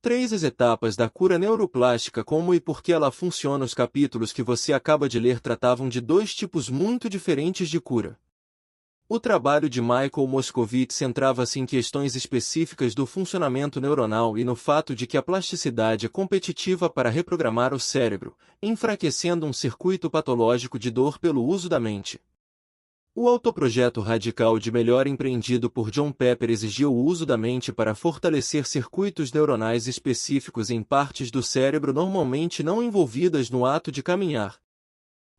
3 As etapas da cura neuroplástica. Como e por que ela funciona. Os capítulos que você acaba de ler tratavam de 2 tipos muito diferentes de cura. O trabalho de Michael Moscovitz centrava-se em questões específicas do funcionamento neuronal e no fato de que a plasticidade é competitiva para reprogramar o cérebro, enfraquecendo um circuito patológico de dor pelo uso da mente. O autoprojeto radical de melhora empreendido por John Pepper exigiu o uso da mente para fortalecer circuitos neuronais específicos em partes do cérebro normalmente não envolvidas no ato de caminhar.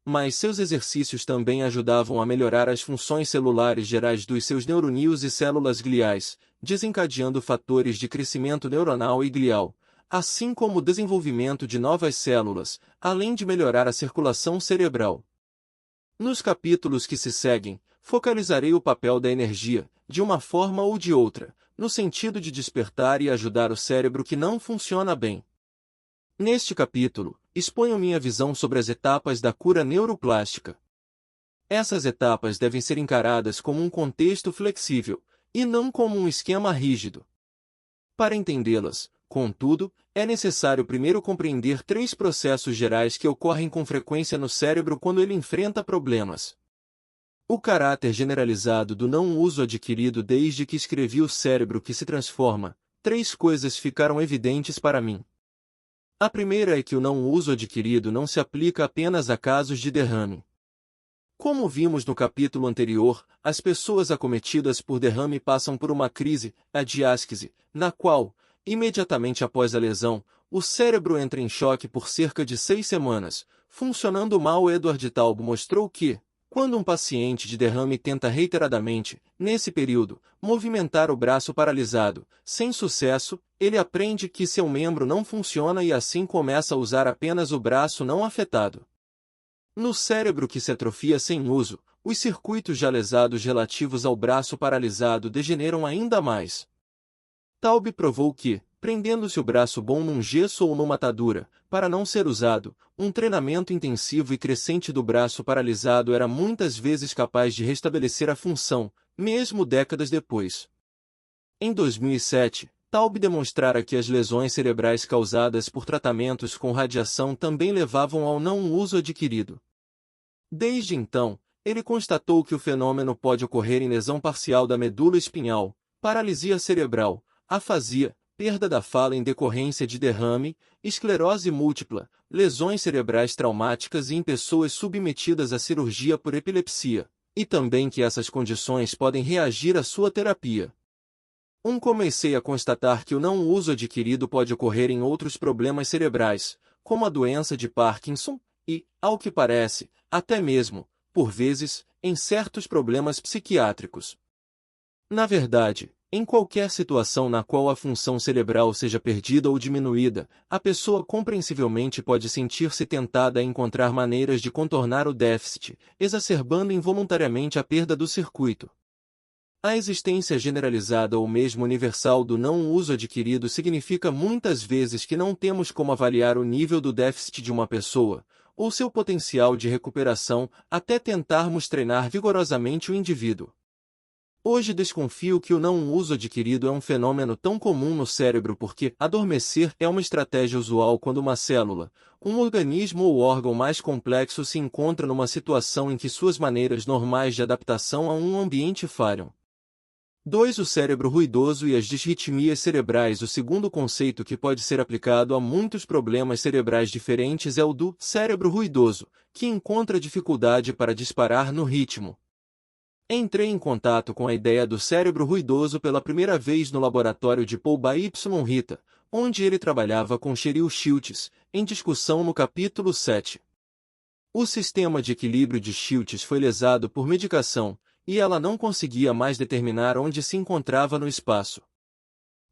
Mas seus exercícios também ajudavam a melhorar as funções celulares gerais dos seus neuronídeos e células gliais, desencadeando fatores de crescimento neuronal e glial, assim como o desenvolvimento de novas células, além de melhorar a circulação cerebral. Nos capítulos que se seguem, focalizarei o papel da energia, de uma forma ou de outra, no sentido de despertar e ajudar o cérebro que não funciona bem. Neste capítulo, exponho minha visão sobre as etapas da cura neuroplástica. Essas etapas devem ser encaradas como um contexto flexível, e não como um esquema rígido. Para entendê-las, contudo, é necessário primeiro compreender 3 processos gerais que ocorrem com frequência no cérebro quando ele enfrenta problemas. O caráter generalizado do não uso adquirido. Desde que escrevi O Cérebro que se Transforma, 3 coisas ficaram evidentes para mim. A primeira é que o não uso adquirido não se aplica apenas a casos de derrame. Como vimos no capítulo anterior, as pessoas acometidas por derrame passam por uma crise, a diástase, na qual, imediatamente após a lesão, o cérebro entra em choque por cerca de 6 semanas, funcionando mal. Edward Taub mostrou que, quando um paciente de derrame tenta reiteradamente, nesse período, movimentar o braço paralisado, sem sucesso, ele aprende que seu membro não funciona e assim começa a usar apenas o braço não afetado. No cérebro que se atrofia sem uso, os circuitos já lesados relativos ao braço paralisado degeneram ainda mais. Taub provou que, prendendo-se o braço bom num gesso ou numa atadura, para não ser usado, um treinamento intensivo e crescente do braço paralisado era muitas vezes capaz de restabelecer a função, mesmo décadas depois. Em 2007, Taub demonstrara que as lesões cerebrais causadas por tratamentos com radiação também levavam ao não uso adquirido. Desde então, ele constatou que o fenômeno pode ocorrer em lesão parcial da medula espinhal, paralisia cerebral, afasia, perda da fala em decorrência de derrame, esclerose múltipla, lesões cerebrais traumáticas e em pessoas submetidas à cirurgia por epilepsia, e também que essas condições podem reagir à sua terapia. Comecei a constatar que o não uso adquirido pode ocorrer em outros problemas cerebrais, como a doença de Parkinson, e, ao que parece, até mesmo, por vezes, em certos problemas psiquiátricos. Na verdade, em qualquer situação na qual a função cerebral seja perdida ou diminuída, a pessoa compreensivelmente pode sentir-se tentada a encontrar maneiras de contornar o déficit, exacerbando involuntariamente a perda do circuito. A existência generalizada ou mesmo universal do não uso adquirido significa muitas vezes que não temos como avaliar o nível do déficit de uma pessoa, ou seu potencial de recuperação, até tentarmos treinar vigorosamente o indivíduo. Hoje desconfio que o não uso adquirido é um fenômeno tão comum no cérebro porque adormecer é uma estratégia usual quando uma célula, um organismo ou órgão mais complexo se encontra numa situação em que suas maneiras normais de adaptação a um ambiente falham. 2. O cérebro ruidoso e as disritmias cerebrais. O segundo conceito que pode ser aplicado a muitos problemas cerebrais diferentes é o do cérebro ruidoso, que encontra dificuldade para disparar no ritmo. Entrei em contato com a ideia do cérebro ruidoso pela primeira vez no laboratório de Paul by Y. Rita, onde ele trabalhava com Cheryl Schultz, em discussão no capítulo 7. O sistema de equilíbrio de Schultz foi lesado por medicação, e ela não conseguia mais determinar onde se encontrava no espaço.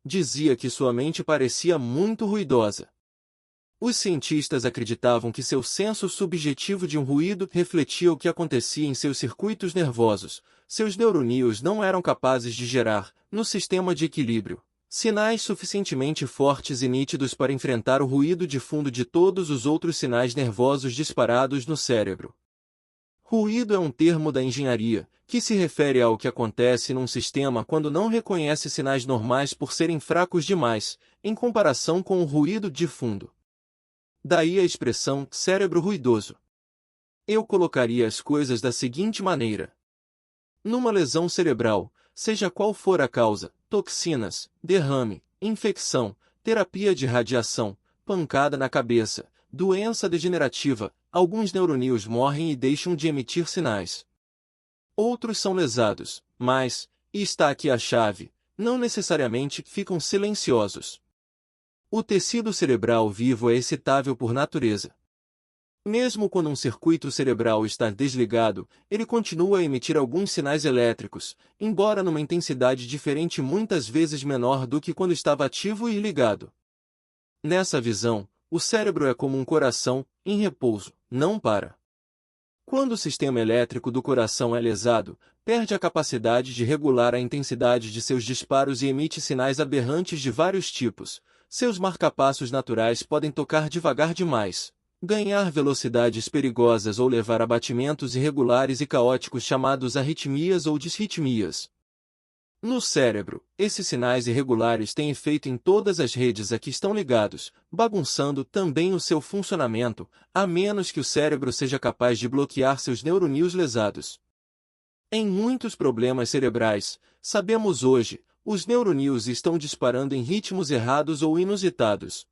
Dizia que sua mente parecia muito ruidosa. Os cientistas acreditavam que seu senso subjetivo de um ruído refletia o que acontecia em seus circuitos nervosos. Seus neuronídeos não eram capazes de gerar, no sistema de equilíbrio, sinais suficientemente fortes e nítidos para enfrentar o ruído de fundo de todos os outros sinais nervosos disparados no cérebro. Ruído é um termo da engenharia, que se refere ao que acontece num sistema quando não reconhece sinais normais por serem fracos demais, em comparação com o ruído de fundo. Daí a expressão cérebro ruidoso. Eu colocaria as coisas da seguinte maneira. Numa lesão cerebral, seja qual for a causa, toxinas, derrame, infecção, terapia de radiação, pancada na cabeça, doença degenerativa, alguns neuroníons morrem e deixam de emitir sinais. Outros são lesados, mas, e está aqui a chave, não necessariamente ficam silenciosos. O tecido cerebral vivo é excitável por natureza. Mesmo quando um circuito cerebral está desligado, ele continua a emitir alguns sinais elétricos, embora numa intensidade diferente e muitas vezes menor do que quando estava ativo e ligado. Nessa visão, o cérebro é como um coração, em repouso, não para. Quando o sistema elétrico do coração é lesado, perde a capacidade de regular a intensidade de seus disparos e emite sinais aberrantes de vários tipos. Seus marcapassos naturais podem tocar devagar demais, ganhar velocidades perigosas ou levar a batimentos irregulares e caóticos chamados arritmias ou disritmias. No cérebro, esses sinais irregulares têm efeito em todas as redes a que estão ligados, bagunçando também o seu funcionamento, a menos que o cérebro seja capaz de bloquear seus neuroníons lesados. Em muitos problemas cerebrais, sabemos hoje, os neuroníons estão disparando em ritmos errados ou inusitados.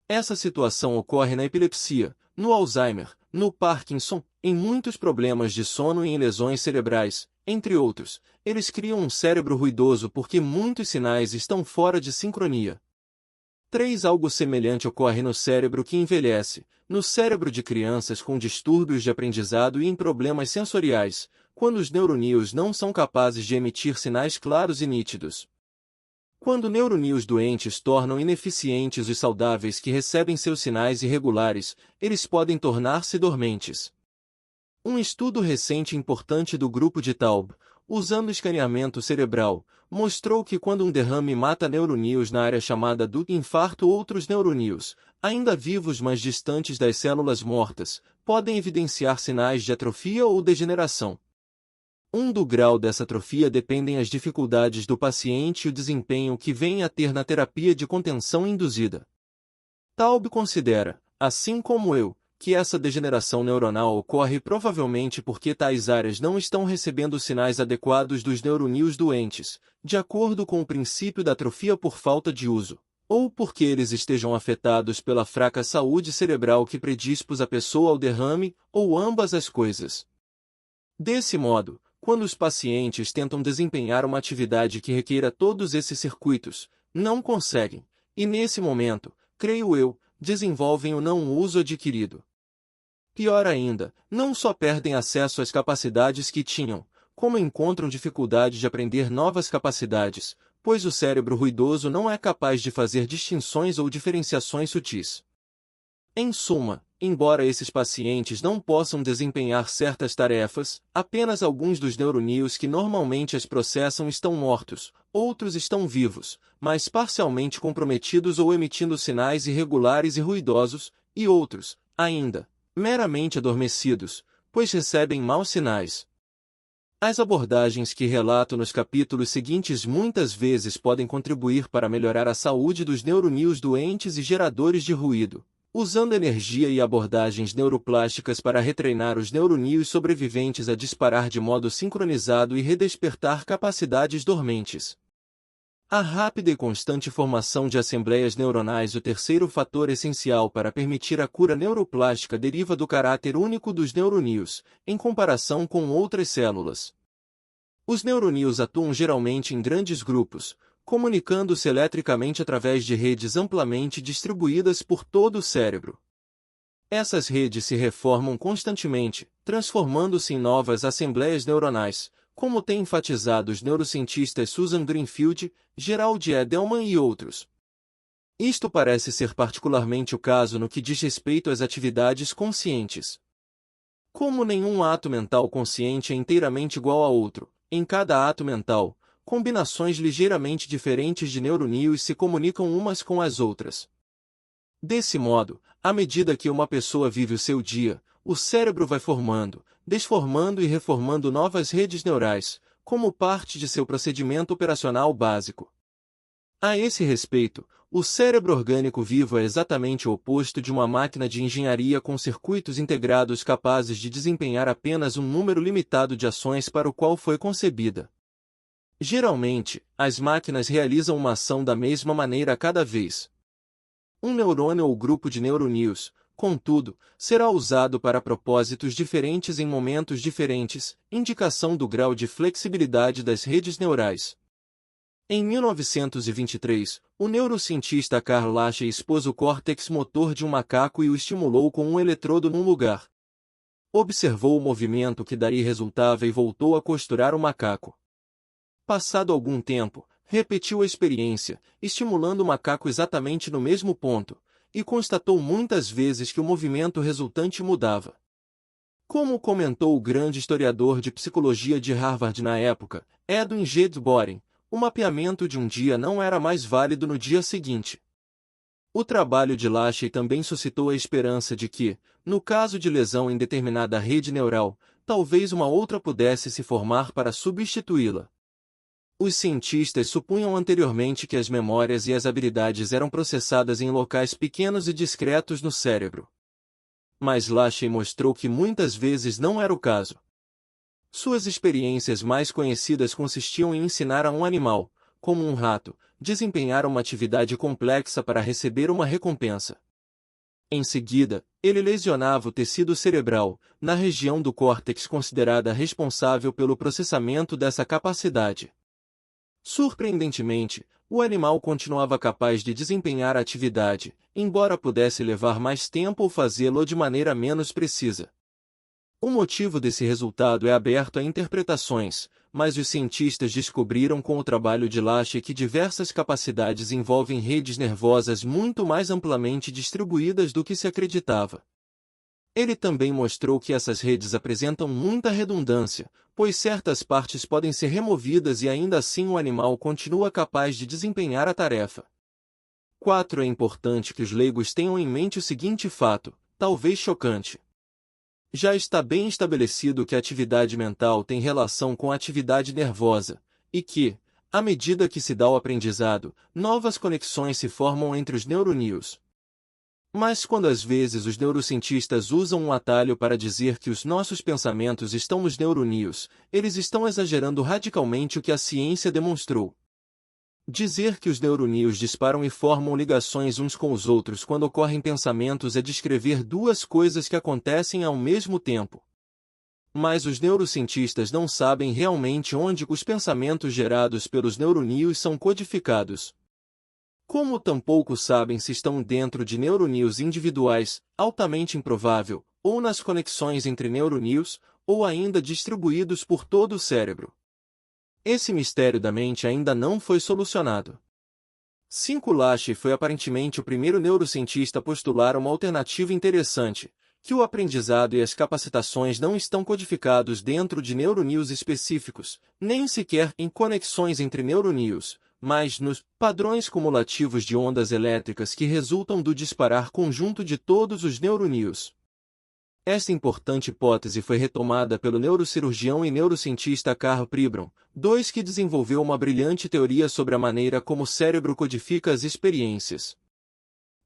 Essa situação ocorre na epilepsia, no Alzheimer, no Parkinson, em muitos problemas de sono e em lesões cerebrais, entre outros. Eles criam um cérebro ruidoso porque muitos sinais estão fora de sincronia. 3. Algo semelhante ocorre no cérebro que envelhece, no cérebro de crianças com distúrbios de aprendizado e em problemas sensoriais, quando os neuroníons não são capazes de emitir sinais claros e nítidos. Quando neuroníons doentes tornam ineficientes os saudáveis que recebem seus sinais irregulares, eles podem tornar-se dormentes. Um estudo recente e importante do grupo de Taub, usando escaneamento cerebral, mostrou que quando um derrame mata neuroníons na área chamada do infarto, outros neuroníons, ainda vivos mas distantes das células mortas, podem evidenciar sinais de atrofia ou degeneração. Do grau dessa atrofia dependem as dificuldades do paciente e o desempenho que vem a ter na terapia de contenção induzida. Taub considera, assim como eu, que essa degeneração neuronal ocorre provavelmente porque tais áreas não estão recebendo os sinais adequados dos neuroníons doentes, de acordo com o princípio da atrofia por falta de uso, ou porque eles estejam afetados pela fraca saúde cerebral que predispôs a pessoa ao derrame, ou ambas as coisas. Desse modo, quando os pacientes tentam desempenhar uma atividade que requeira todos esses circuitos, não conseguem, e nesse momento, creio eu, desenvolvem o não uso adquirido. Pior ainda, não só perdem acesso às capacidades que tinham, como encontram dificuldade de aprender novas capacidades, pois o cérebro ruidoso não é capaz de fazer distinções ou diferenciações sutis. Em suma, embora esses pacientes não possam desempenhar certas tarefas, apenas alguns dos neuroníons que normalmente as processam estão mortos, outros estão vivos, mas parcialmente comprometidos ou emitindo sinais irregulares e ruidosos, e outros, ainda, meramente adormecidos, pois recebem maus sinais. As abordagens que relato nos capítulos seguintes muitas vezes podem contribuir para melhorar a saúde dos neuroníons doentes e geradores de ruído, usando energia e abordagens neuroplásticas para retreinar os neuroníons sobreviventes a disparar de modo sincronizado e redespertar capacidades dormentes. A rápida e constante formação de assembleias neuronais. O terceiro fator essencial para permitir a cura neuroplástica deriva do caráter único dos neuroníons, em comparação com outras células. Os neuroníons atuam geralmente em grandes grupos, comunicando-se eletricamente através de redes amplamente distribuídas por todo o cérebro. Essas redes se reformam constantemente, transformando-se em novas assembleias neuronais, como têm enfatizado os neurocientistas Susan Greenfield, Gerald Edelman e outros. Isto parece ser particularmente o caso no que diz respeito às atividades conscientes. Como nenhum ato mental consciente é inteiramente igual a outro, em cada ato mental, combinações ligeiramente diferentes de neuroníons se comunicam umas com as outras. Desse modo, à medida que uma pessoa vive o seu dia, o cérebro vai formando, desformando e reformando novas redes neurais, como parte de seu procedimento operacional básico. A esse respeito, o cérebro orgânico vivo é exatamente o oposto de uma máquina de engenharia com circuitos integrados capazes de desempenhar apenas um número limitado de ações para o qual foi concebida. Geralmente, as máquinas realizam uma ação da mesma maneira a cada vez. Um neurônio ou grupo de neuroníons, contudo, será usado para propósitos diferentes em momentos diferentes, indicação do grau de flexibilidade das redes neurais. Em 1923, o neurocientista Karl Lache expôs o córtex motor de um macaco e o estimulou com um eletrodo num lugar. Observou o movimento que daí resultava e voltou a costurar o macaco. Passado algum tempo, repetiu a experiência, estimulando o macaco exatamente no mesmo ponto, e constatou muitas vezes que o movimento resultante mudava. Como comentou o grande historiador de psicologia de Harvard na época, Edwin G. Boring, o mapeamento de um dia não era mais válido no dia seguinte. O trabalho de Lache também suscitou a esperança de que, no caso de lesão em determinada rede neural, talvez uma outra pudesse se formar para substituí-la. Os cientistas supunham anteriormente que as memórias e as habilidades eram processadas em locais pequenos e discretos no cérebro. Mas Lache mostrou que muitas vezes não era o caso. Suas experiências mais conhecidas consistiam em ensinar a um animal, como um rato, desempenhar uma atividade complexa para receber uma recompensa. Em seguida, ele lesionava o tecido cerebral, na região do córtex considerada responsável pelo processamento dessa capacidade. Surpreendentemente, o animal continuava capaz de desempenhar a atividade, embora pudesse levar mais tempo ou fazê-lo de maneira menos precisa. O motivo desse resultado é aberto a interpretações, mas os cientistas descobriram com o trabalho de Lache que diversas capacidades envolvem redes nervosas muito mais amplamente distribuídas do que se acreditava. Ele também mostrou que essas redes apresentam muita redundância, pois certas partes podem ser removidas e ainda assim o animal continua capaz de desempenhar a tarefa. 4. É importante que os leigos tenham em mente o seguinte fato, talvez chocante. Já está bem estabelecido que a atividade mental tem relação com a atividade nervosa, e que, à medida que se dá o aprendizado, novas conexões se formam entre os neuroníons. Mas quando às vezes os neurocientistas usam um atalho para dizer que os nossos pensamentos estão nos neuroníons, eles estão exagerando radicalmente o que a ciência demonstrou. Dizer que os neuroníons disparam e formam ligações uns com os outros quando ocorrem pensamentos é descrever duas coisas que acontecem ao mesmo tempo. Mas os neurocientistas não sabem realmente onde os pensamentos gerados pelos neuroníons são codificados. Como tampouco sabem se estão dentro de neuroníons individuais, altamente improvável, ou nas conexões entre neuroníons, ou ainda distribuídos por todo o cérebro. Esse mistério da mente ainda não foi solucionado. 5. Lache foi aparentemente o primeiro neurocientista a postular uma alternativa interessante, que o aprendizado e as capacitações não estão codificados dentro de neuroníons específicos, nem sequer em conexões entre neuroníons, mas nos padrões cumulativos de ondas elétricas que resultam do disparar conjunto de todos os neuroníons. Esta importante hipótese foi retomada pelo neurocirurgião e neurocientista Karl Pribram, que desenvolveu uma brilhante teoria sobre a maneira como o cérebro codifica as experiências.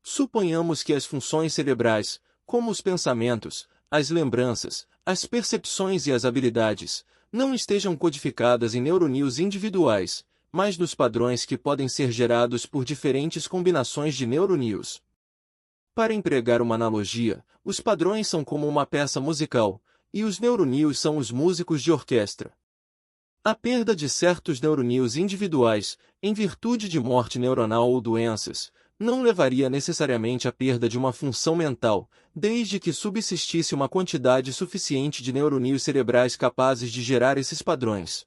Suponhamos que as funções cerebrais, como os pensamentos, as lembranças, as percepções e as habilidades, não estejam codificadas em neuroníons individuais, mas nos padrões que podem ser gerados por diferentes combinações de neuroníons. Para empregar uma analogia, os padrões são como uma peça musical, e os neuroníons são os músicos de orquestra. A perda de certos neuroníons individuais, em virtude de morte neuronal ou doenças, não levaria necessariamente à perda de uma função mental, desde que subsistisse uma quantidade suficiente de neuroníons cerebrais capazes de gerar esses padrões.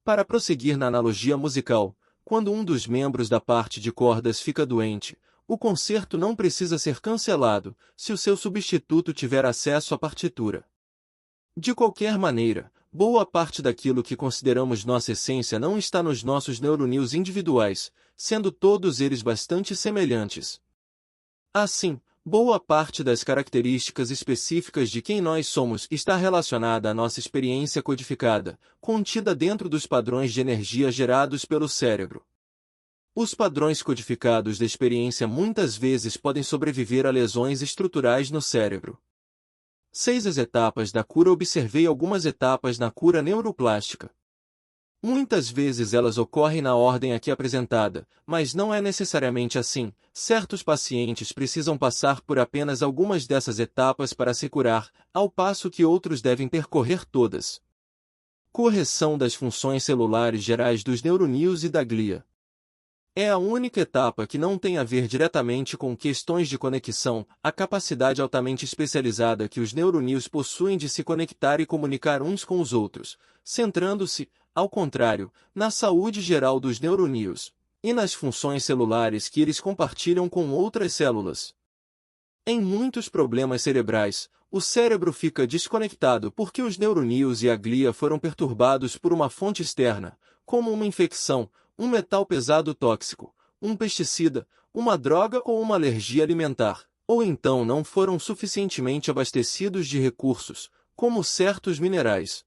Para prosseguir na analogia musical, quando um dos membros da parte de cordas fica doente, o concerto não precisa ser cancelado, se o seu substituto tiver acesso à partitura. De qualquer maneira, boa parte daquilo que consideramos nossa essência não está nos nossos neuroníons individuais, sendo todos eles bastante semelhantes. Assim, Boa parte das características específicas de quem nós somos está relacionada à nossa experiência codificada, contida dentro dos padrões de energia gerados pelo cérebro. Os padrões codificados da experiência muitas vezes podem sobreviver a lesões estruturais no cérebro. 6 As etapas da cura. Observei algumas etapas na cura neuroplástica. Muitas vezes elas ocorrem na ordem aqui apresentada, mas não é necessariamente assim. Certos pacientes precisam passar por apenas algumas dessas etapas para se curar, ao passo que outros devem percorrer todas. Correção das funções celulares gerais dos neuroníons e da glia. É a única etapa que não tem a ver diretamente com questões de conexão, a capacidade altamente especializada que os neuroníons possuem de se conectar e comunicar uns com os outros, centrando-se, ao contrário, na saúde geral dos neuroníons e nas funções celulares que eles compartilham com outras células. Em muitos problemas cerebrais, o cérebro fica desconectado porque os neuroníons e a glia foram perturbados por uma fonte externa, como uma infecção, um metal pesado tóxico, um pesticida, uma droga ou uma alergia alimentar, ou então não foram suficientemente abastecidos de recursos, como certos minerais.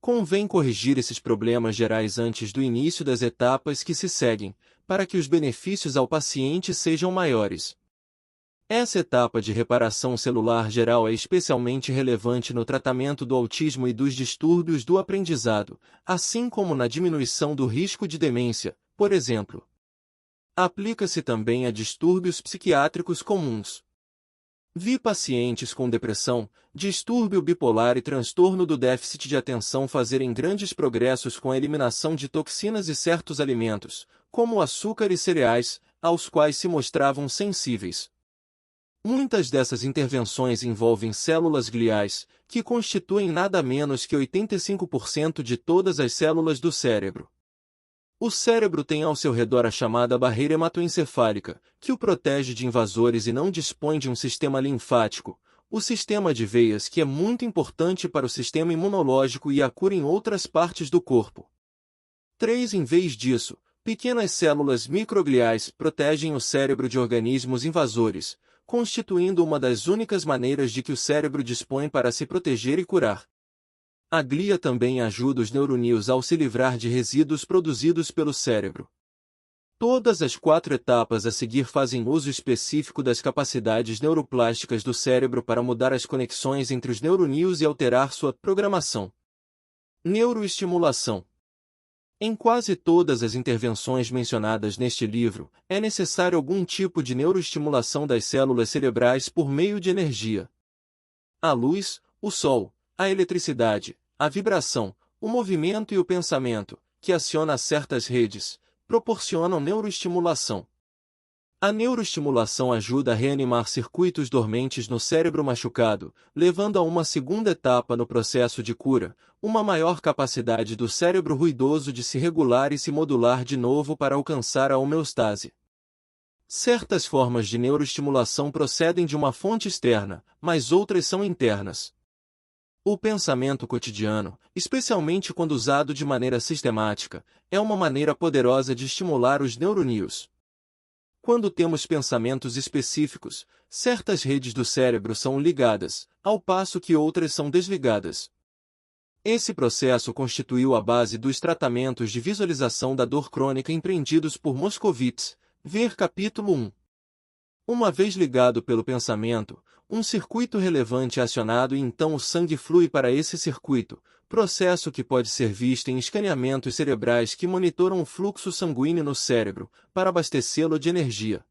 Convém corrigir esses problemas gerais antes do início das etapas que se seguem, para que os benefícios ao paciente sejam maiores. Essa etapa de reparação celular geral é especialmente relevante no tratamento do autismo e dos distúrbios do aprendizado, assim como na diminuição do risco de demência, por exemplo. Aplica-se também a distúrbios psiquiátricos comuns. Vi pacientes com depressão, distúrbio bipolar e transtorno do déficit de atenção fazerem grandes progressos com a eliminação de toxinas e certos alimentos, como o açúcar e cereais, aos quais se mostravam sensíveis. Muitas dessas intervenções envolvem células gliais, que constituem nada menos que 85% de todas as células do cérebro. O cérebro tem ao seu redor a chamada barreira hematoencefálica, que o protege de invasores e não dispõe de um sistema linfático, o sistema de veias que é muito importante para o sistema imunológico e a cura em outras partes do corpo. 3 Em vez disso, pequenas células microgliais protegem o cérebro de organismos invasores, constituindo uma das únicas maneiras de que o cérebro dispõe para se proteger e curar. A glia também ajuda os neuroníons a se livrar de resíduos produzidos pelo cérebro. Todas as 4 etapas a seguir fazem uso específico das capacidades neuroplásticas do cérebro para mudar as conexões entre os neuroníons e alterar sua programação. Neuroestimulação. Em quase todas as intervenções mencionadas neste livro, é necessário algum tipo de neuroestimulação das células cerebrais por meio de energia. A luz, o sol, a eletricidade, a vibração, o movimento e o pensamento, que aciona certas redes, proporcionam neuroestimulação. A neuroestimulação ajuda a reanimar circuitos dormentes no cérebro machucado, levando a uma segunda etapa no processo de cura, uma maior capacidade do cérebro ruidoso de se regular e se modular de novo para alcançar a homeostase. Certas formas de neuroestimulação procedem de uma fonte externa, mas outras são internas. O pensamento cotidiano, especialmente quando usado de maneira sistemática, é uma maneira poderosa de estimular os neuroníons. Quando temos pensamentos específicos, certas redes do cérebro são ligadas, ao passo que outras são desligadas. Esse processo constituiu a base dos tratamentos de visualização da dor crônica empreendidos por Moscovitz, ver capítulo 1. Uma vez ligado pelo pensamento, um circuito relevante é acionado e então o sangue flui para esse circuito, processo que pode ser visto em escaneamentos cerebrais que monitoram o fluxo sanguíneo no cérebro, para abastecê-lo de energia.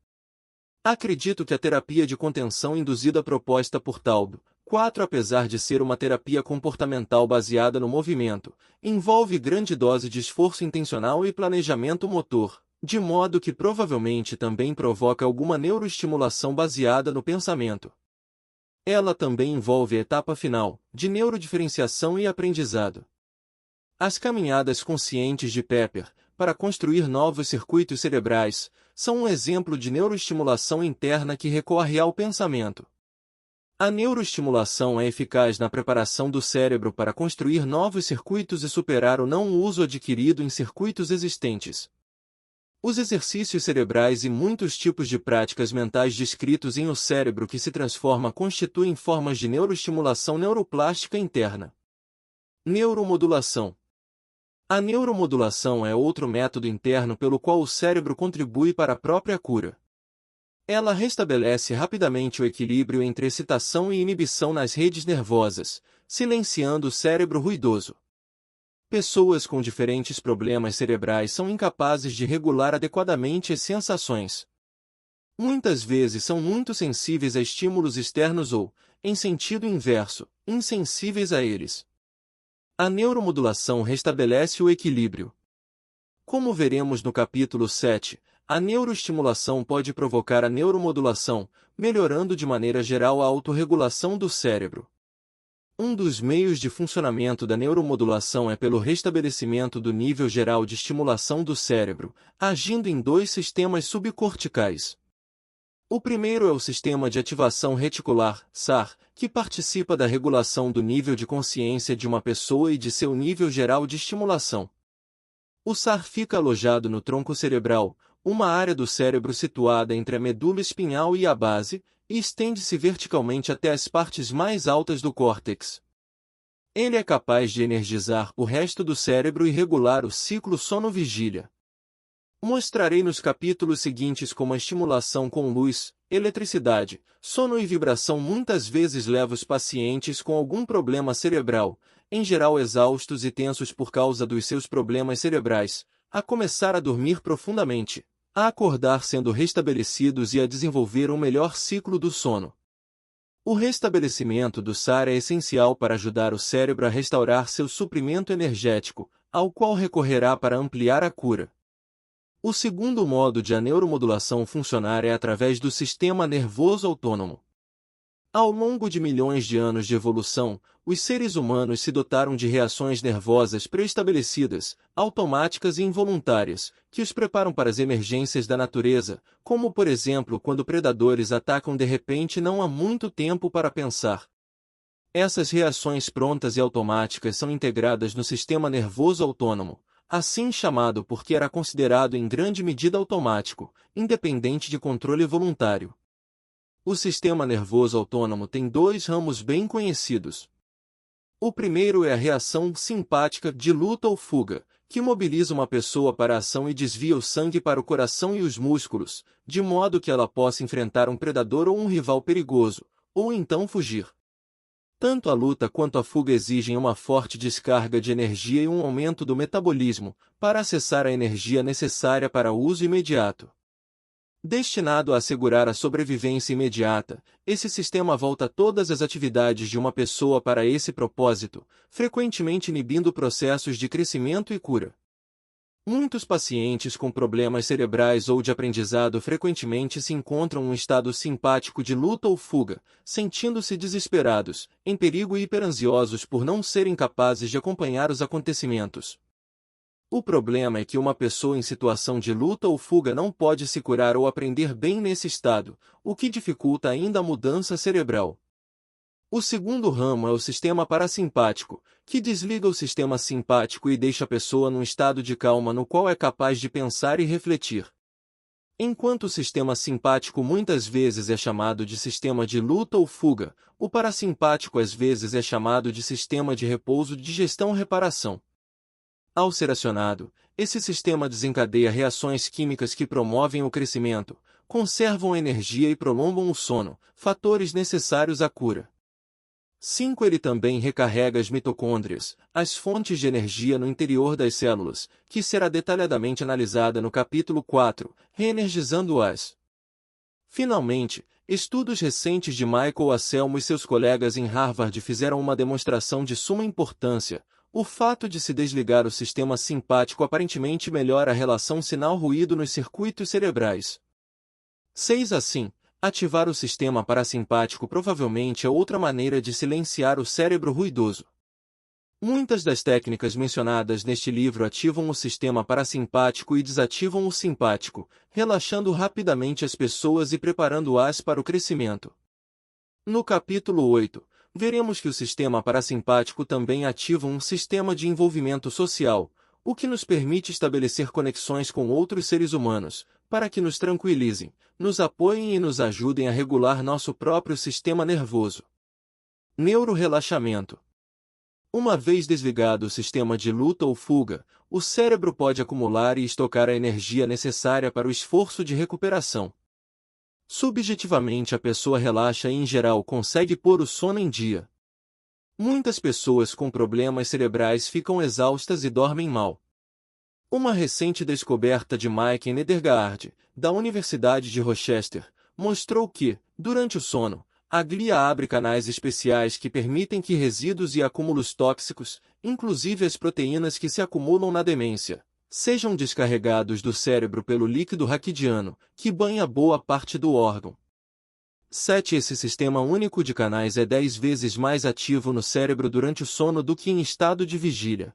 Acredito que a terapia de contenção induzida proposta por Taub, 4 apesar de ser uma terapia comportamental baseada no movimento, envolve grande dose de esforço intencional e planejamento motor, de modo que provavelmente também provoca alguma neuroestimulação baseada no pensamento. Ela também envolve a etapa final, de neurodiferenciação e aprendizado. As caminhadas conscientes de Pepper, para construir novos circuitos cerebrais, são um exemplo de neuroestimulação interna que recorre ao pensamento. A neuroestimulação é eficaz na preparação do cérebro para construir novos circuitos e superar o não uso adquirido em circuitos existentes. Os exercícios cerebrais e muitos tipos de práticas mentais descritos em O Cérebro que se Transforma constituem formas de neuroestimulação neuroplástica interna. Neuromodulação. A neuromodulação é outro método interno pelo qual o cérebro contribui para a própria cura. Ela restabelece rapidamente o equilíbrio entre excitação e inibição nas redes nervosas, silenciando o cérebro ruidoso. Pessoas com diferentes problemas cerebrais são incapazes de regular adequadamente as sensações. Muitas vezes são muito sensíveis a estímulos externos ou, em sentido inverso, insensíveis a eles. A neuromodulação restabelece o equilíbrio. Como veremos no capítulo 7, a neuroestimulação pode provocar a neuromodulação, melhorando de maneira geral a autorregulação do cérebro. Um dos meios de funcionamento da neuromodulação é pelo restabelecimento do nível geral de estimulação do cérebro, agindo em dois sistemas subcorticais. O primeiro é o sistema de ativação reticular, SAR, que participa da regulação do nível de consciência de uma pessoa e de seu nível geral de estimulação. O SAR fica alojado no tronco cerebral, uma área do cérebro situada entre a medula espinhal e a base, e estende-se verticalmente até as partes mais altas do córtex. Ele é capaz de energizar o resto do cérebro e regular o ciclo sono-vigília. Mostrarei nos capítulos seguintes como a estimulação com luz, eletricidade, sono e vibração muitas vezes leva os pacientes com algum problema cerebral, em geral exaustos e tensos por causa dos seus problemas cerebrais, a começar a dormir profundamente, a acordar sendo restabelecidos e a desenvolver um melhor ciclo do sono. O restabelecimento do SAR é essencial para ajudar o cérebro a restaurar seu suprimento energético, ao qual recorrerá para ampliar a cura. O segundo modo de a neuromodulação funcionar é através do sistema nervoso autônomo. Ao longo de milhões de anos de evolução, os seres humanos se dotaram de reações nervosas pré-estabelecidas, automáticas e involuntárias, que os preparam para as emergências da natureza, como por exemplo quando predadores atacam de repente e não há muito tempo para pensar. Essas reações prontas e automáticas são integradas no sistema nervoso autônomo, assim chamado porque era considerado em grande medida automático, independente de controle voluntário. O sistema nervoso autônomo tem dois ramos bem conhecidos. O primeiro é a reação simpática de luta ou fuga, que mobiliza uma pessoa para a ação e desvia o sangue para o coração e os músculos, de modo que ela possa enfrentar um predador ou um rival perigoso, ou então fugir. Tanto a luta quanto a fuga exigem uma forte descarga de energia e um aumento do metabolismo, para acessar a energia necessária para o uso imediato. Destinado a assegurar a sobrevivência imediata, esse sistema volta todas as atividades de uma pessoa para esse propósito, frequentemente inibindo processos de crescimento e cura. Muitos pacientes com problemas cerebrais ou de aprendizado frequentemente se encontram em um estado simpático de luta ou fuga, sentindo-se desesperados, em perigo e hiperansiosos por não serem capazes de acompanhar os acontecimentos. O problema é que uma pessoa em situação de luta ou fuga não pode se curar ou aprender bem nesse estado, o que dificulta ainda a mudança cerebral. O segundo ramo é o sistema parasimpático, que desliga o sistema simpático e deixa a pessoa num estado de calma no qual é capaz de pensar e refletir. Enquanto o sistema simpático muitas vezes é chamado de sistema de luta ou fuga, o parasimpático às vezes é chamado de sistema de repouso, digestão-reparação. Ao ser acionado, esse sistema desencadeia reações químicas que promovem o crescimento, conservam a energia e prolongam o sono, fatores necessários à cura. 5. Ele também recarrega as mitocôndrias, as fontes de energia no interior das células, que será detalhadamente analisada no capítulo 4, reenergizando-as. Finalmente, estudos recentes de Michael Anselmo e seus colegas em Harvard fizeram uma demonstração de suma importância. O fato de se desligar o sistema simpático aparentemente melhora a relação sinal-ruído nos circuitos cerebrais. 6. Assim, ativar o sistema parasimpático provavelmente é outra maneira de silenciar o cérebro ruidoso. Muitas das técnicas mencionadas neste livro ativam o sistema parasimpático e desativam o simpático, relaxando rapidamente as pessoas e preparando-as para o crescimento. No capítulo 8, veremos que o sistema parasimpático também ativa um sistema de envolvimento social, o que nos permite estabelecer conexões com outros seres humanos, para que nos tranquilizem, nos apoiem e nos ajudem a regular nosso próprio sistema nervoso. Neurorelaxamento. Uma vez desligado o sistema de luta ou fuga, o cérebro pode acumular e estocar a energia necessária para o esforço de recuperação. Subjetivamente, a pessoa relaxa e, em geral, consegue pôr o sono em dia. Muitas pessoas com problemas cerebrais ficam exaustas e dormem mal. Uma recente descoberta de Mike Nedergaard, da Universidade de Rochester, mostrou que, durante o sono, a glia abre canais especiais que permitem que resíduos e acúmulos tóxicos, inclusive as proteínas que se acumulam na demência, sejam descarregados do cérebro pelo líquido raquidiano, que banha boa parte do órgão. 7. Esse sistema único de canais é 10 vezes mais ativo no cérebro durante o sono do que em estado de vigília.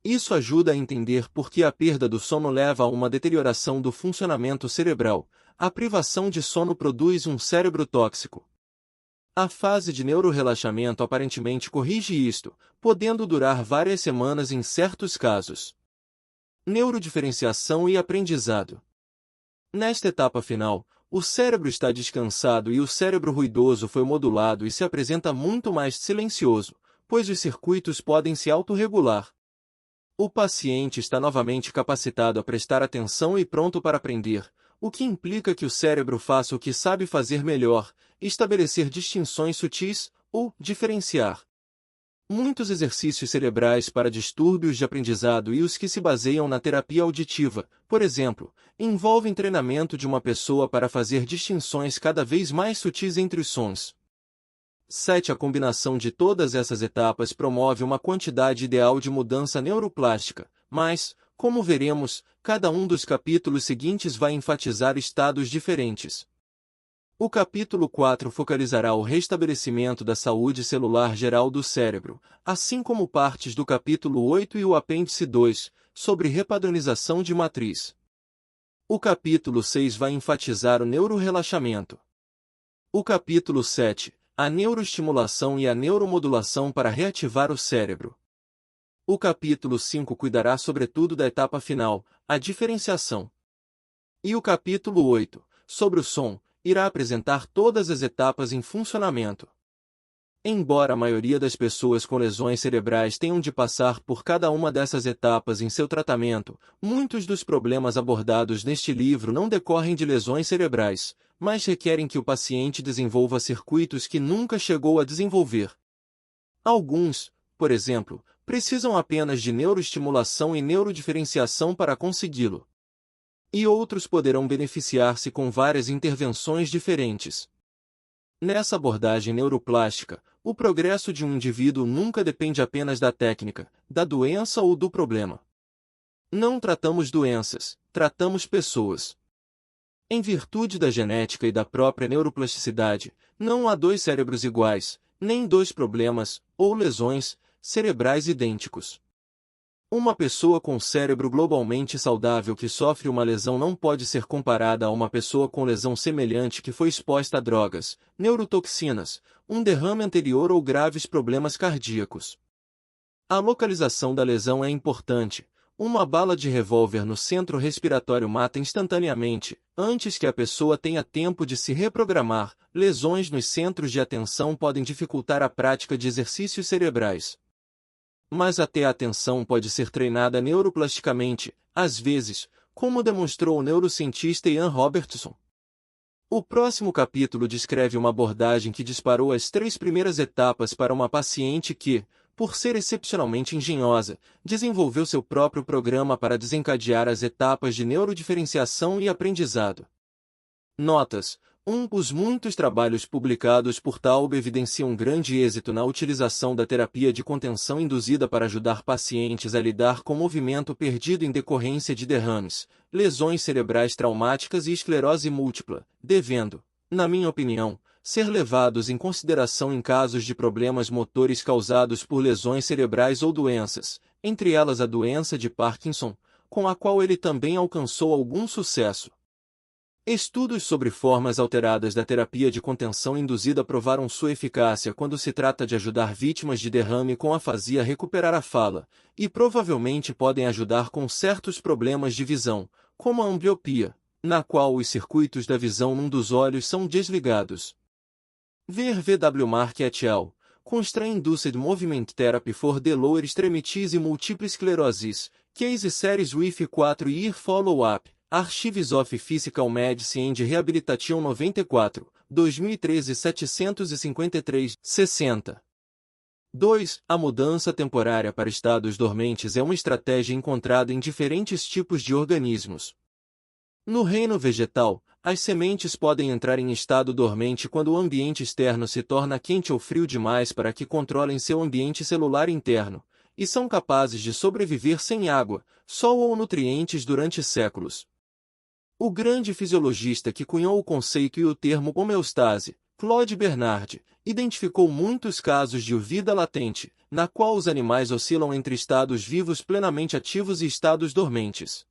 Isso ajuda a entender por que a perda do sono leva a uma deterioração do funcionamento cerebral. A privação de sono produz um cérebro tóxico. A fase de neurorelaxamento aparentemente corrige isto, podendo durar várias semanas em certos casos. Neurodiferenciação e aprendizado. Nesta etapa final, o cérebro está descansado e o cérebro ruidoso foi modulado e se apresenta muito mais silencioso, pois os circuitos podem se autorregular. O paciente está novamente capacitado a prestar atenção e pronto para aprender, o que implica que o cérebro faça o que sabe fazer melhor, estabelecer distinções sutis, ou diferenciar. Muitos exercícios cerebrais para distúrbios de aprendizado e os que se baseiam na terapia auditiva, por exemplo, envolvem treinamento de uma pessoa para fazer distinções cada vez mais sutis entre os sons. 7. A combinação de todas essas etapas promove uma quantidade ideal de mudança neuroplástica, mas, como veremos, cada um dos capítulos seguintes vai enfatizar estados diferentes. O capítulo 4 focalizará o restabelecimento da saúde celular geral do cérebro, assim como partes do capítulo 8 e o apêndice 2, sobre repadronização de matriz. O capítulo 6 vai enfatizar o neurorelaxamento. O capítulo 7, a neuroestimulação e a neuromodulação para reativar o cérebro. O capítulo 5 cuidará sobretudo da etapa final, a diferenciação. E o capítulo 8, sobre o som, irá apresentar todas as etapas em funcionamento. Embora a maioria das pessoas com lesões cerebrais tenham de passar por cada uma dessas etapas em seu tratamento, muitos dos problemas abordados neste livro não decorrem de lesões cerebrais, mas requerem que o paciente desenvolva circuitos que nunca chegou a desenvolver. Alguns, por exemplo, precisam apenas de neuroestimulação e neurodiferenciação para consegui-lo. E outros poderão beneficiar-se com várias intervenções diferentes. Nessa abordagem neuroplástica, o progresso de um indivíduo nunca depende apenas da técnica, da doença ou do problema. Não tratamos doenças, tratamos pessoas. Em virtude da genética e da própria neuroplasticidade, não há dois cérebros iguais, nem dois problemas, ou lesões, cerebrais idênticos. Uma pessoa com cérebro globalmente saudável que sofre uma lesão não pode ser comparada a uma pessoa com lesão semelhante que foi exposta a drogas, neurotoxinas, um derrame anterior ou graves problemas cardíacos. A localização da lesão é importante. Uma bala de revólver no centro respiratório mata instantaneamente, antes que a pessoa tenha tempo de se reprogramar. Lesões nos centros de atenção podem dificultar a prática de exercícios cerebrais. Mas até a atenção pode ser treinada neuroplasticamente, às vezes, como demonstrou o neurocientista Ian Robertson. O próximo capítulo descreve uma abordagem que disparou as 3 primeiras etapas para uma paciente que, por ser excepcionalmente engenhosa, desenvolveu seu próprio programa para desencadear as etapas de neurodiferenciação e aprendizado. Notas. Os muitos trabalhos publicados por Taub evidenciam grande êxito na utilização da terapia de contenção induzida para ajudar pacientes a lidar com movimento perdido em decorrência de derrames, lesões cerebrais traumáticas e esclerose múltipla, devendo, na minha opinião, ser levados em consideração em casos de problemas motores causados por lesões cerebrais ou doenças, entre elas a doença de Parkinson, com a qual ele também alcançou algum sucesso. Estudos sobre formas alteradas da terapia de contenção induzida provaram sua eficácia quando se trata de ajudar vítimas de derrame com afasia a recuperar a fala, e provavelmente podem ajudar com certos problemas de visão, como a ambliopia, na qual os circuitos da visão num dos olhos são desligados. Ver V.W. Mark et al. Constraint-Induced Movement Therapy for the Lower Extremities e Multiple Sclerosis, Case Series with 4 Year Follow-up, Archives of Physical Medicine and Rehabilitation 94, 2013 753, 60. 2. A mudança temporária para estados dormentes é uma estratégia encontrada em diferentes tipos de organismos. No reino vegetal, as sementes podem entrar em estado dormente quando o ambiente externo se torna quente ou frio demais para que controlem seu ambiente celular interno, e são capazes de sobreviver sem água, sol ou nutrientes durante séculos. O grande fisiologista que cunhou o conceito e o termo homeostase, Claude Bernard, identificou muitos casos de vida latente, na qual os animais oscilam entre estados vivos plenamente ativos e estados dormentes.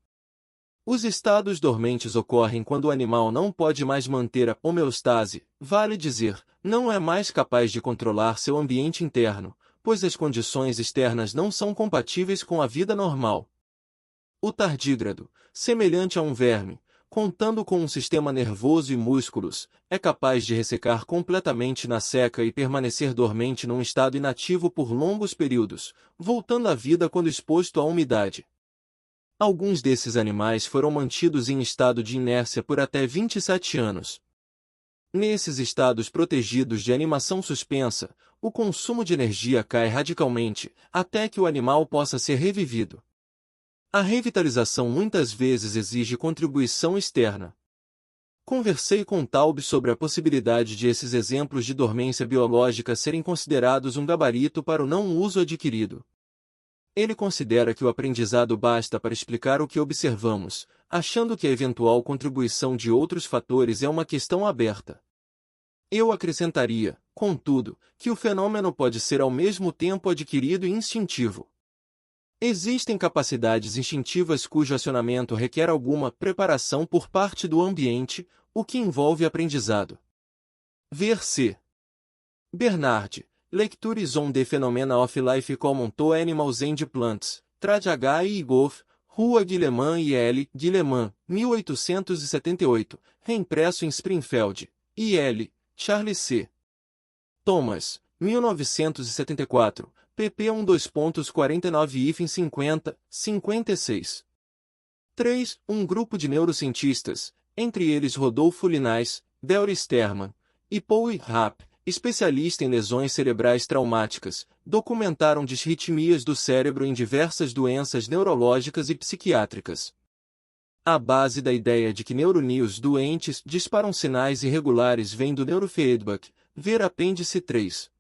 Os estados dormentes ocorrem quando o animal não pode mais manter a homeostase, vale dizer, não é mais capaz de controlar seu ambiente interno, pois as condições externas não são compatíveis com a vida normal. O tardígrado, semelhante a um verme, contando com um sistema nervoso e músculos, é capaz de ressecar completamente na seca e permanecer dormente num estado inativo por longos períodos, voltando à vida quando exposto à umidade. Alguns desses animais foram mantidos em estado de inércia por até 27 anos. Nesses estados protegidos de animação suspensa, o consumo de energia cai radicalmente, até que o animal possa ser revivido. A revitalização muitas vezes exige contribuição externa. Conversei com Taub sobre a possibilidade de esses exemplos de dormência biológica serem considerados um gabarito para o não uso adquirido. Ele considera que o aprendizado basta para explicar o que observamos, achando que a eventual contribuição de outros fatores é uma questão aberta. Eu acrescentaria, contudo, que o fenômeno pode ser ao mesmo tempo adquirido e instintivo. Existem capacidades instintivas cujo acionamento requer alguma preparação por parte do ambiente, o que envolve aprendizado. Ver C. Bernard, Lectures on the Phenomena of Life Common to Animals and Plants, Trad H. e Goff, Rua Guillemant e L. Guillemant, 1878, reimpresso em Springfield, I. L. Charles C. Thomas, 1974, pp 1.2.49-50, 56. 3. Um grupo de neurocientistas, entre eles Rodolfo Linais, Belry Sterman e Paul Rapp, especialista em lesões cerebrais traumáticas, documentaram disritmias do cérebro em diversas doenças neurológicas e psiquiátricas. A base da ideia de que neurônios doentes disparam sinais irregulares vem do neurofeedback, ver apêndice 3.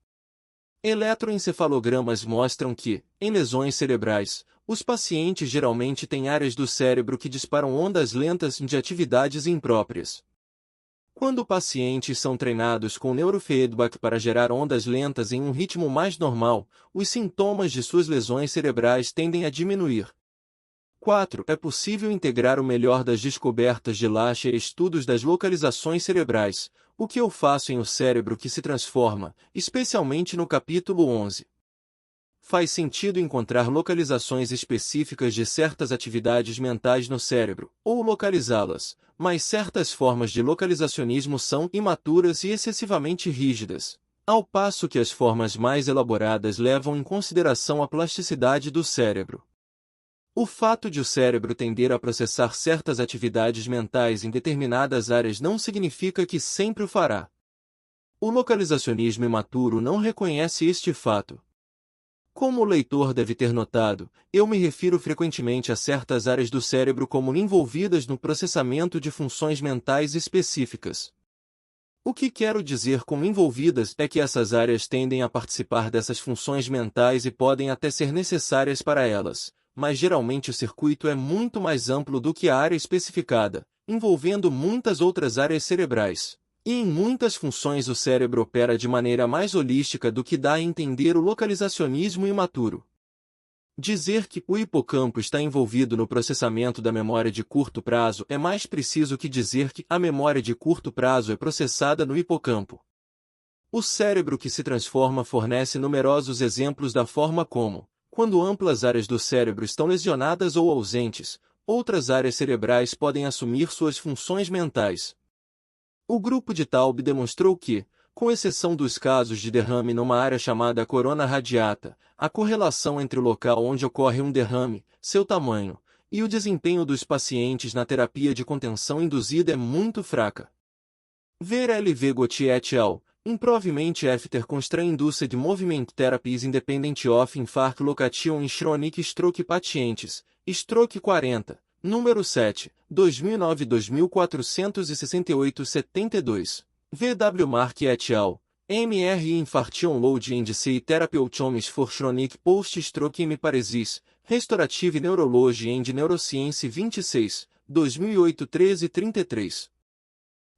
Eletroencefalogramas mostram que, em lesões cerebrais, os pacientes geralmente têm áreas do cérebro que disparam ondas lentas de atividades impróprias. Quando pacientes são treinados com neurofeedback para gerar ondas lentas em um ritmo mais normal, os sintomas de suas lesões cerebrais tendem a diminuir. 4. É possível integrar o melhor das descobertas de Lasher e estudos das localizações cerebrais, o que eu faço em O Cérebro que se Transforma, especialmente no capítulo 11. Faz sentido encontrar localizações específicas de certas atividades mentais no cérebro, ou localizá-las, mas certas formas de localizacionismo são imaturas e excessivamente rígidas, ao passo que as formas mais elaboradas levam em consideração a plasticidade do cérebro. O fato de o cérebro tender a processar certas atividades mentais em determinadas áreas não significa que sempre o fará. O localizacionismo imaturo não reconhece este fato. Como o leitor deve ter notado, eu me refiro frequentemente a certas áreas do cérebro como envolvidas no processamento de funções mentais específicas. O que quero dizer com envolvidas é que essas áreas tendem a participar dessas funções mentais e podem até ser necessárias para elas, mas geralmente o circuito é muito mais amplo do que a área especificada, envolvendo muitas outras áreas cerebrais. E em muitas funções o cérebro opera de maneira mais holística do que dá a entender o localizacionismo imaturo. Dizer que o hipocampo está envolvido no processamento da memória de curto prazo é mais preciso que dizer que a memória de curto prazo é processada no hipocampo. O cérebro que se transforma fornece numerosos exemplos da forma como, quando amplas áreas do cérebro estão lesionadas ou ausentes, outras áreas cerebrais podem assumir suas funções mentais. O grupo de Taub demonstrou que, com exceção dos casos de derrame numa área chamada corona radiata, a correlação entre o local onde ocorre um derrame, seu tamanho, e o desempenho dos pacientes na terapia de contenção induzida é muito fraca. Ver L.V. Gauthier et al., Improvement after constraint-induced movement therapies independent of infarct location in chronic stroke patientes, stroke 40, número 7, 2009-2468-72. V.W. Mark et al., MRI Infarction Load and C Therapy Outcomes for Chronic Post-Stroke Hemiparesis, Restorative Neurology and Neuroscience 26, 2008 13-33.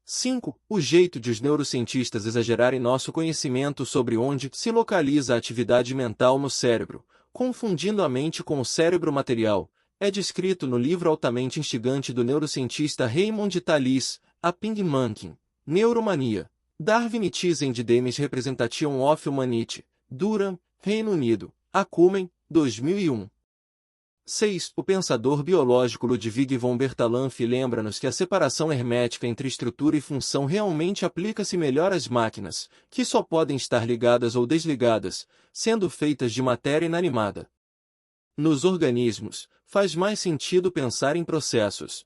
5. O jeito de os neurocientistas exagerarem nosso conhecimento sobre onde se localiza a atividade mental no cérebro, confundindo a mente com o cérebro material, é descrito no livro altamente instigante do neurocientista Raymond Tallis, A Ping Monkey, Neuromania, Darwinitis and Demis Representation of Humanity, Durham, Reino Unido, Acumen, 2001. 6. O pensador biológico Ludwig von Bertalanffy lembra-nos que a separação hermética entre estrutura e função realmente aplica-se melhor às máquinas, que só podem estar ligadas ou desligadas, sendo feitas de matéria inanimada. Nos organismos, faz mais sentido pensar em processos.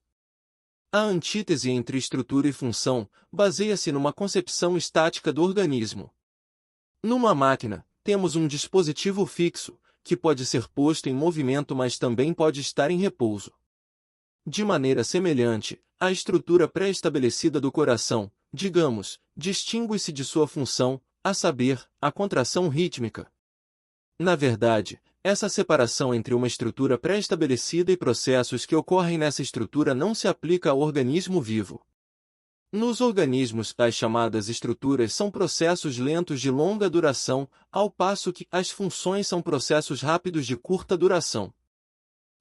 A antítese entre estrutura e função baseia-se numa concepção estática do organismo. Numa máquina, temos um dispositivo fixo, que pode ser posto em movimento mas também pode estar em repouso. De maneira semelhante, a estrutura pré-estabelecida do coração, digamos, distingue-se de sua função, a saber, a contração rítmica. Na verdade, essa separação entre uma estrutura pré-estabelecida e processos que ocorrem nessa estrutura não se aplica ao organismo vivo. Nos organismos, as chamadas estruturas são processos lentos de longa duração, ao passo que as funções são processos rápidos de curta duração.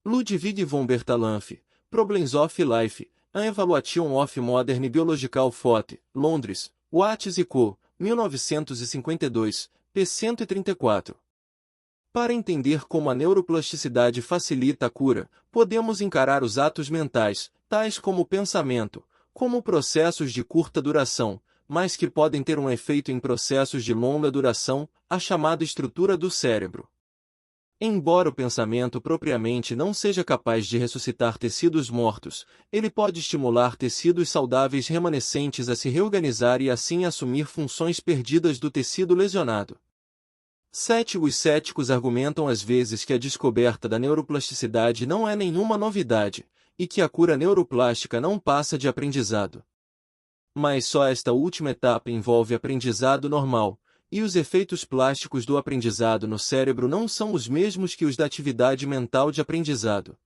Ludwig von Bertalanffy, Problems of Life, An Evaluation of Modern Biological Thought, Londres, Watts & Co., 1952, p. 134. Para entender como a neuroplasticidade facilita a cura, podemos encarar os atos mentais, tais como o pensamento, como processos de curta duração, mas que podem ter um efeito em processos de longa duração, a chamada estrutura do cérebro. Embora o pensamento propriamente não seja capaz de ressuscitar tecidos mortos, ele pode estimular tecidos saudáveis remanescentes a se reorganizar e assim assumir funções perdidas do tecido lesionado. 7. Os céticos argumentam às vezes que a descoberta da neuroplasticidade não é nenhuma novidade, e que a cura neuroplástica não passa de aprendizado. Mas só esta última etapa envolve aprendizado normal, e os efeitos plásticos do aprendizado no cérebro não são os mesmos que os da atividade mental de aprendizado.